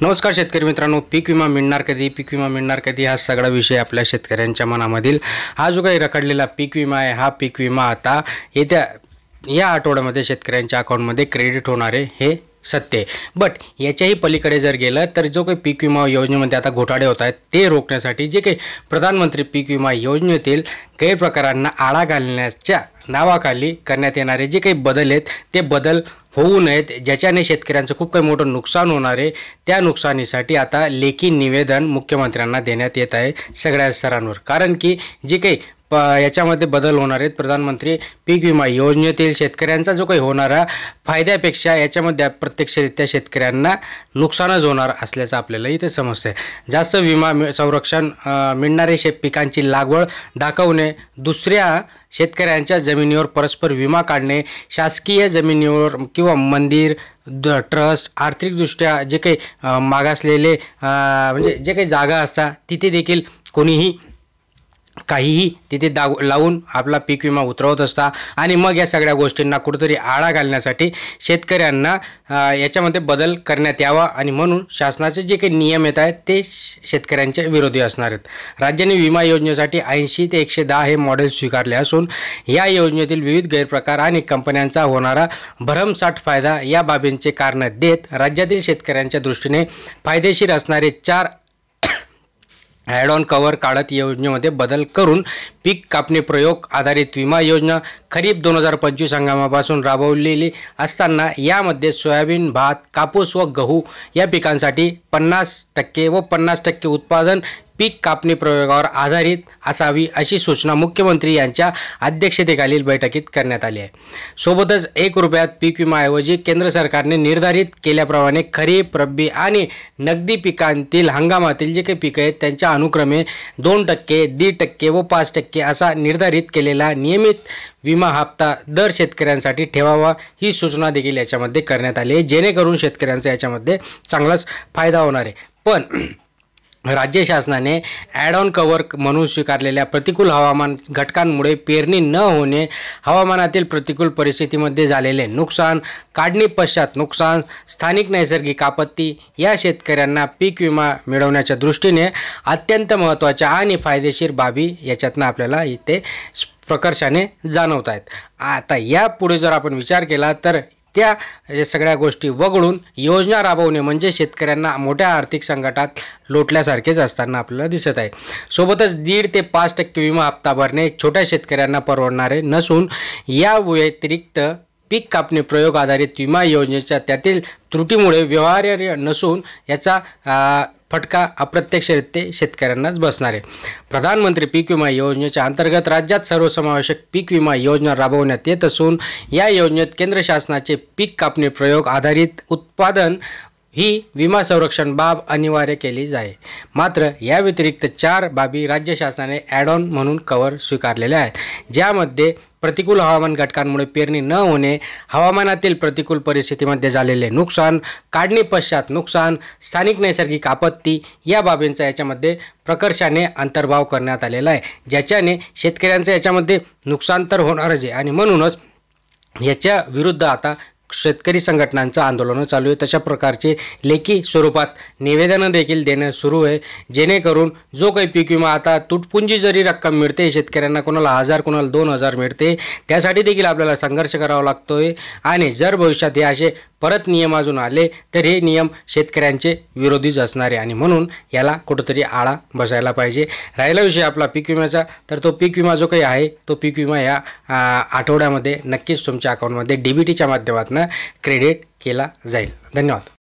नमस्कार शेतकरी मित्रांनो, पीक विमा मिळणार कधी, पीक विमा मिळणार कधी हा सगळा विषय आपल्या शेतकऱ्यांच्या मनामधील हा जो काही रखडलेला पीक विमा आहे, हा पीक विमा आता येत्या या आठवड्यामध्ये शेतकऱ्यांच्या अकाउंटमध्ये क्रेडिट होणार आहे हे सत्य आहे। बट याच्याही पलीकडे जर गेलं तर जो काही पीक विमा योजनेमध्ये आता घोटाळे होत आहेत ते रोखण्यासाठी जे काही प्रधानमंत्री पीक विमा योजनेतील गैरप्रकारांना आळा घालण्याच्या नावाखाली करण्यात येणारे जे काही बदल आहेत ते बदल होऊ नयेत, ज्याच्याने शेतकऱ्यांचं खूप काही मोठं नुकसान होणार आहे। त्या नुकसानीसाठी आता लेखी निवेदन मुख्यमंत्र्यांना देण्यात येत आहे सगळ्या स्तरांवर। कारण की जे काही याच्यामध्ये बदल होणार आहेत प्रधानमंत्री पीक विमा योजनेतील शेतकऱ्यांचा जो काही होणारा फायद्यापेक्षा याच्यामध्ये प्रत्यक्षरित्या शेतकऱ्यांना नुकसानच होणार असल्याचं आपल्याला इथे समजतंय। जास्त विमा संरक्षण मिळणारे पिकांची लागवड दाखवणे, दुसऱ्या शेतकऱ्यांच्या जमिनीवर परस्पर विमा काढणे, शासकीय जमिनीवर किंवा मंदिर ट्रस्ट आर्थिकदृष्ट्या जे काही मागासलेले म्हणजे जे काही जागा असतात तिथे देखील कोणीही काहीही तिथे लावून आपला पीक विमा उतरवत असता आणि मग या सगळ्या गोष्टींना कुठेतरी आळा घालण्यासाठी शेतकऱ्यांना याच्यामध्ये बदल करण्यात यावा आणि म्हणून शासनाचे जे काही नियम येत आहेत ते शेतकऱ्यांच्या विरोधी असणार आहेत। राज्याने विमा योजनेसाठी 80 ते 110 हे मॉडेल स्वीकारले असून या योजनेतील विविध गैरप्रकार आणि कंपन्यांचा होणारा भरमसाठ फायदा या बाबींचे कारण देत राज्यातील शेतकऱ्यांच्या दृष्टीने फायदेशीर असणारे 4 ॲड ऑन कव्हर काढत योजनेमध्ये बदल करून पीक कापणी प्रयोग आधारित विमा योजना खरीप 2025 हंगामापासून राबवलेली असताना यामध्ये सोयाबीन, भात, कापूस व गहू या पिकांसाठी 50% व 50% उत्पादन पीक कापणी प्रयोगावर आधारित असावी अशी सूचना मुख्यमंत्री यांच्या अध्यक्षतेखालील बैठकीत करण्यात आली आहे। सोबतच 1 रुपयात पीक विमाऐवजी केंद्र सरकारने निर्धारित केल्याप्रमाणे खरीप, रब्बी आणि नगदी पिकांतील हंगामातील जे काही पिकं आहेत त्यांच्या अनुक्रमे 2%, 1.5% व 5% असा निर्धारित केलेला नियमित विमा हप्ता दर शेतकऱ्यांसाठी ठेवावा ही सूचना देखील याच्यामध्ये करण्यात आली आहे, जेणेकरून शेतकऱ्यांचा याच्यामध्ये चांगलाच फायदा होणार आहे। पण राज्य शासनाने ॲड ऑन कव्हर म्हणून स्वीकारलेल्या प्रतिकूल हवामान घटकांमुळे पेरणी न होणे, हवामानातील प्रतिकूल परिस्थितीमध्ये झालेले नुकसान, काढणी पश्चात नुकसान, स्थानिक नैसर्गिक आपत्ती या शेतकऱ्यांना पीक विमा मिळवण्याच्या दृष्टीने अत्यंत महत्त्वाच्या आणि फायदेशीर बाबी याच्यातनं आपल्याला इथे प्रकर्षाने जाणवत आहेत। आता यापुढे जर आपण विचार केला तर त्या सगळ्या गोष्टी वगळून योजना राबवणे म्हणजे शेतकऱ्यांना मोठ्या आर्थिक संकटात लोटल्यासारखेच असताना आपल्याला दिसत आहे। सोबतच 1.5 ते 5% विमा हप्ता भरणे छोट्या शेतकऱ्यांना परवडणारे नसून या व्यतिरिक्त पीक कापणी प्रयोग आधारित विमा योजनेच्या त्यातील त्रुटीमुळे व्यवहार्य नसून याचा फटका अप्रत्यक्षरित्या शेतकऱ्यांनाच बसणार आहे। प्रधानमंत्री पीक विमा योजनेच्या अंतर्गत राज्यात सर्वसमावेशक पीक विमा योजना राबवण्यात येत असून या योजनेत केंद्र शासनाचे पीक कापणी प्रयोग आधारित उत्पादन ही विमा संरक्षण बाब अनिवार्य केली जाईल। मात्र या व्यतिरिक्त 4 बाबी राज्य शासनाने ॲड ऑन म्हणून कव्हर स्वीकारलेल्या आहेत, ज्यामध्ये प्रतिकूल हवामान घटकांमुळे पेरणी न होणे, हवामानातील प्रतिकूल परिस्थितीमध्ये झालेले नुकसान, काढणी पश्चात नुकसान, स्थानिक नैसर्गिक आपत्ती या बाबींचा याच्यामध्ये प्रकर्षाने अंतर्भाव करण्यात आलेला आहे, ज्याच्याने शेतकऱ्यांचं याच्यामध्ये नुकसान तर होणारच आहे आणि म्हणूनच याच्या विरुद्ध आता शेतकरी संघटनांचं आंदोलन चालू आहे। तशा प्रकारचे लेखी स्वरूपात निवेदनं देखील देणं सुरू आहे, जेणेकरून जो काही पीक विमा आता तुटपुंजी जरी रक्कम मिळते शेतकऱ्यांना, कोणाला 1000 कोणाला 2000 मिळते, त्यासाठी देखील आपल्याला संघर्ष करावा लागतोय आणि जर भविष्यात हे असे परत नियम अजून आले तर हे नियम शेतकऱ्यांचे विरोधीच असणार आहे आणि म्हणून याला कुठंतरी आळा बसायला पाहिजे। राहिला विषय आपला पीक विम्याचा, तर तो पीक विमा जो काही आहे तो पीक विमा या आठवड्यामध्ये नक्कीच तुमच्या अकाउंटमध्ये DBTच्या माध्यमातून क्रेडिट केला जाईल। धन्यवाद।